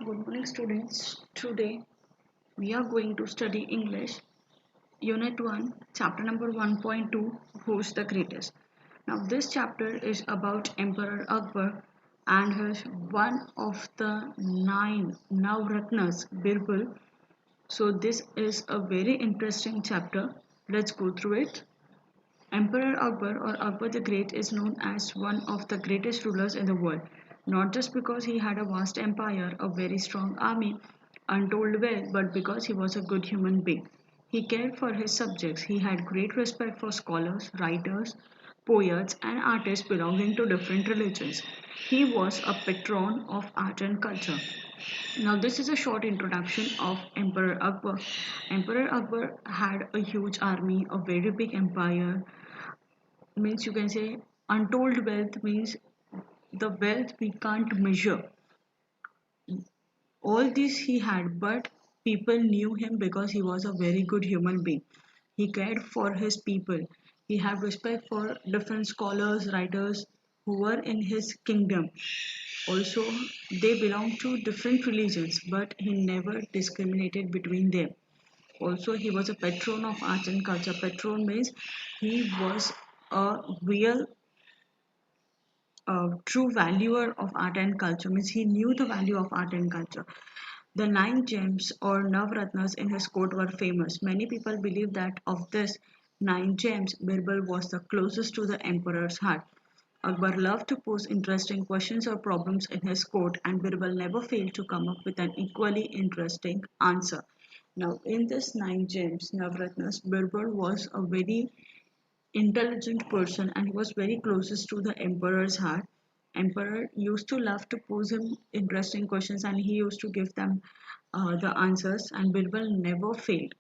Good morning, students. Today we are going to study English, Unit 1, Chapter number 1.2, Who's the Greatest. Now, this chapter is about Emperor Akbar and his one of the nine Navratnas, Birbal. So, this is a very interesting chapter. Let's go through it. Emperor Akbar or Akbar the Great is known as one of the greatest rulers in the world, not just because he had a vast empire, a very strong army, untold wealth, but because he was a good human being. He cared for his subjects. He had great respect for scholars, writers, poets, and artists belonging to different religions. He was a patron of art and culture. Now, this is a short introduction of Emperor Akbar. Emperor Akbar had a huge army, a very big empire, means you can say untold wealth means the wealth we can't measure. All this he had, but people knew him because he was a very good human being. He cared for his people. He had respect for different scholars, writers who were in his kingdom. Also, they belonged to different religions, but he never discriminated between them. Also, he was a patron of arts and culture. Patron means he was a real true valuer of art and culture, means he knew the value of art and culture. The nine gems or Navratnas in his court were famous. Many people believe that of this nine gems, Birbal was the closest to the emperor's heart. Akbar loved to pose interesting questions or problems in his court, and Birbal never failed to come up with an equally interesting answer. Now, in this nine gems, Navratnas, Birbal was a very intelligent person and he was very closest to the emperor's heart. Emperor used to love to pose him interesting questions and he used to give them the answers, and Birbal never failed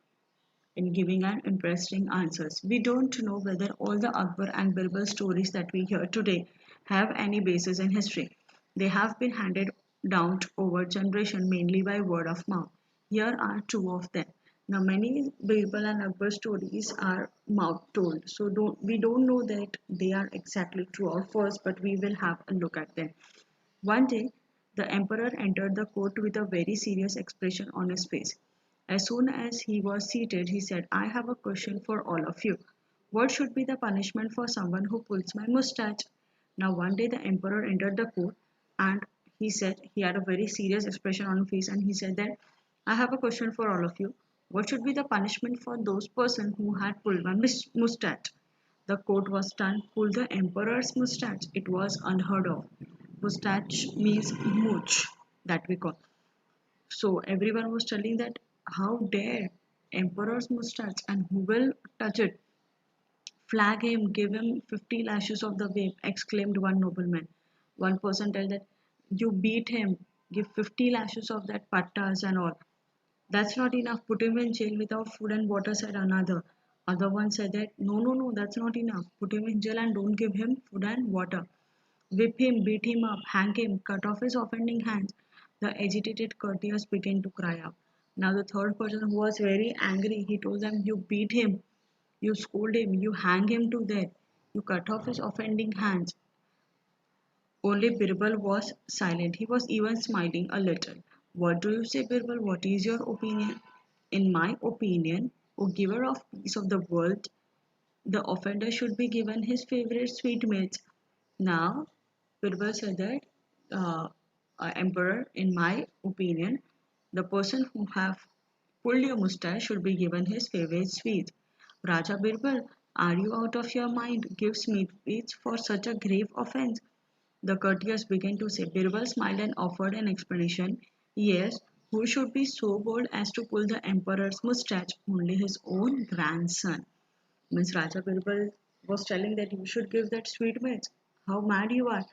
in giving an interesting answers. We don't know whether all the Akbar and Birbal stories that we hear today have any basis in history. They have been handed down over generation mainly by word of mouth. Here are two of them. Now many Birbal and Akbar stories are mouth told, so we don't know that they are exactly true or false, but we will have a look at them. One day, the emperor entered the court with a very serious expression on his face. As soon as he was seated, he said, I have a question for all of you. What should be the punishment for someone who pulls my mustache? Now, one day, the emperor entered the court and he said, he had a very serious expression on his face, and he said that, I have a question for all of you. What should be the punishment for those person who had pulled my mustache? The court was stunned. Pull the emperor's mustache. It was unheard of. Mustache means mooch, that we call. So everyone was telling that how dare emperor's mustache, and who will touch it? Flag him, give him 50 lashes of the whip, exclaimed one nobleman. One person told that you beat him, give 50 lashes of that pattas and all. That's not enough. Put him in jail without food and water, said another. Other one said that no, that's not enough. Put him in jail and don't give him food and water. Whip him, beat him up, hang him, cut off his offending hands. The agitated courtiers began to cry out. Now the third person who was very angry, he told them, you beat him, you scold him, you hang him to death, you cut off his offending hands. Only Birbal was silent. He was even smiling a little. What do you say, Birbal? What is your opinion? In my opinion, O giver of peace of the world, the offender should be given his favorite sweetmeats. Now, Birbal said that, uh, Emperor, in my opinion, the person who have pulled your mustache should be given his favorite sweet. Raja Birbal, are you out of your mind? Give sweets for such a grave offense. The courtiers began to say. Birbal smiled and offered an explanation. Yes, who should be so bold as to pull the emperor's mustache? Only his own grandson. Means Raja Birbal was telling that you should give that sweetmeats. How mad you are.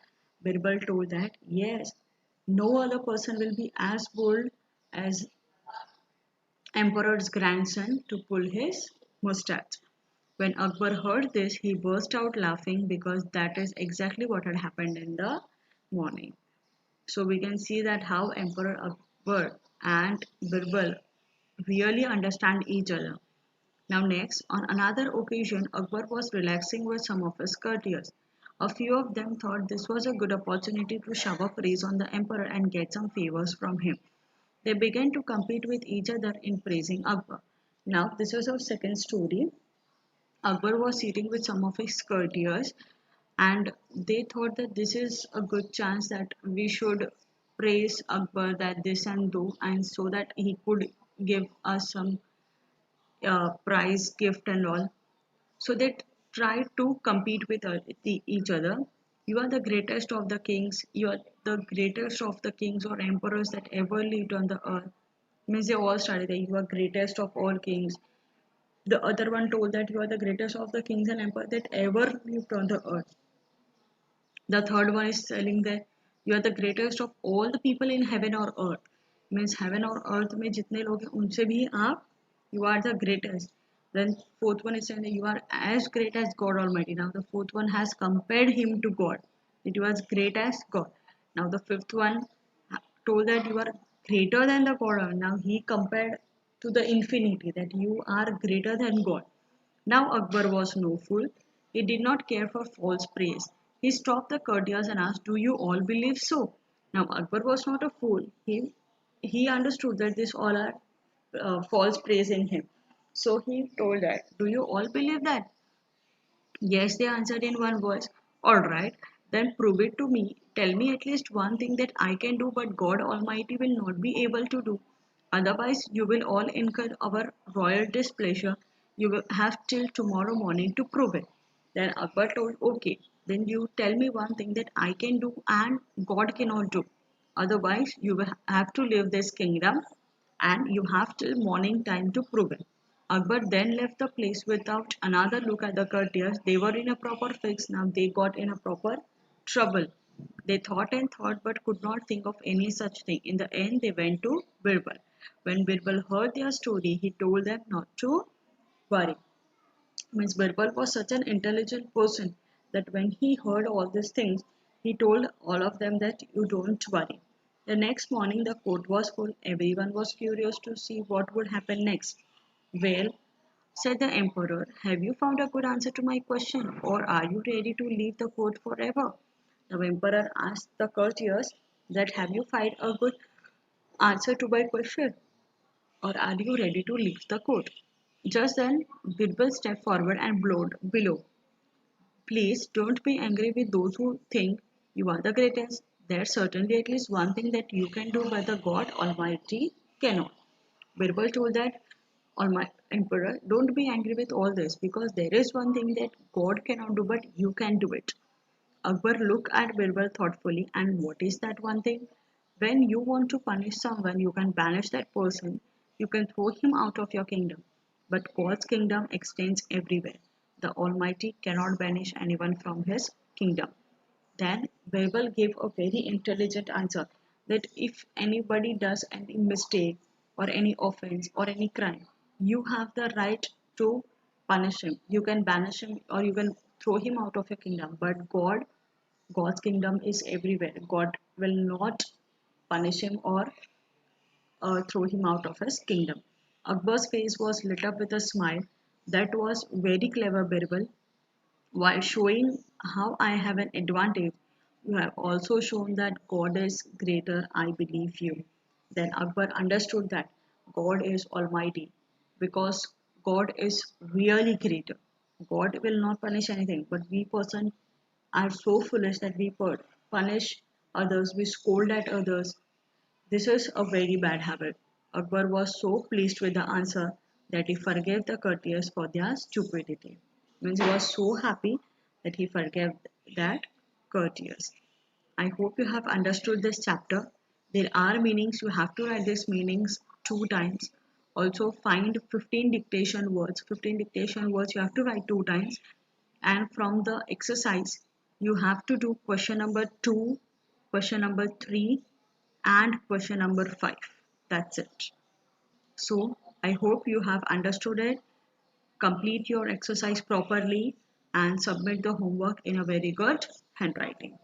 Birbal told that, yes, no other person will be as bold as emperor's grandson to pull his mustache. When Akbar heard this, he burst out laughing because that is exactly what had happened in the morning. So we can see that how Emperor Akbar and Birbal really understand each other. Now next, on another occasion, Akbar was relaxing with some of his courtiers. A few of them thought this was a good opportunity to shower praise on the emperor and get some favors from him. They began to compete with each other in praising Akbar. Now, this was our second story. Akbar was sitting with some of his courtiers, and they thought that this is a good chance that we should praise Akbar that this and do, and so that he could give us some prize gift and all. So they try to compete with each other. You are the greatest of the kings. You are the greatest of the kings or emperors that ever lived on the earth. Means they all started that you are greatest of all kings. The other one told that you are the greatest of the kings and emperors that ever lived on the earth. The third one is telling that you are the greatest of all the people in heaven or earth. Means heaven or earth में जितने लोग हैं उनसे भी आप you are the greatest. Then fourth one is saying that you are as great as God Almighty. Now the fourth one has compared him to God. That you are as great as God. Now the fifth one told that you are greater than the God. Now he compared to the infinity that you are greater than God. Now Akbar was no fool. He did not care for false praise. He stopped the courtiers and asked, "Do you all believe so?" Now Akbar was not a fool. He understood that this all are false praise in him. So he told that, "Do you all believe that?" Yes, they answered in one voice. All right, then prove it to me. Tell me at least one thing that I can do, but God Almighty will not be able to do. Otherwise, you will all incur our royal displeasure. You will have till tomorrow morning to prove it. Then Akbar told, okay, then you tell me one thing that I can do and God cannot do. Otherwise, you will have to leave this kingdom and you have till morning time to prove it. Akbar then left the place without another look at the courtiers. They were in a proper fix. Now they got in a proper trouble. They thought and thought but could not think of any such thing. In the end, they went to Birbal. When Birbal heard their story, he told them not to worry. Means Birbal was such an intelligent person that when he heard all these things, he told all of them that you don't worry. The next morning, the court was full. Everyone was curious to see what would happen next. Well, said the emperor, have you found a good answer to my question, or are you ready to leave the court forever? The emperor asked the courtiers that have you found a good answer to my question, or are you ready to leave the court? Just then, Birbal stepped forward and blowed below. Please don't be angry with those who think you are the greatest. There's certainly at least one thing that you can do, but the God Almighty cannot. Birbal told that Almighty Emperor, don't be angry with all this because there is one thing that God cannot do, but you can do it. Akbar looked at Birbal thoughtfully, and what is that one thing? When you want to punish someone, you can banish that person, you can throw him out of your kingdom. But God's kingdom extends everywhere. The Almighty cannot banish anyone from his kingdom. Then Birbal gave a very intelligent answer that if anybody does any mistake or any offense or any crime, you have the right to punish him. You can banish him or you can throw him out of your kingdom. But God's kingdom is everywhere. God will not punish him or throw him out of his kingdom. Akbar's face was lit up with a smile. That was very clever, Birbal. While showing how I have an advantage, you have also shown that God is greater, I believe you. Then Akbar understood that God is almighty because God is really greater. God will not punish anything, but we person are so foolish that we punish others, we scold at others. This is a very bad habit. Akbar was so pleased with the answer that he forgave the courtiers for their stupidity. Means he was so happy that he forgave that courtiers. I hope you have understood this chapter. There are meanings, you have to write these meanings 2 times. Also find 15 dictation words. 15 dictation words you have to write 2 times. And from the exercise, you have to do question number 2, question number 3, and question number 5. That's it. So I hope you have understood it. Complete your exercise properly and submit the homework in a very good handwriting.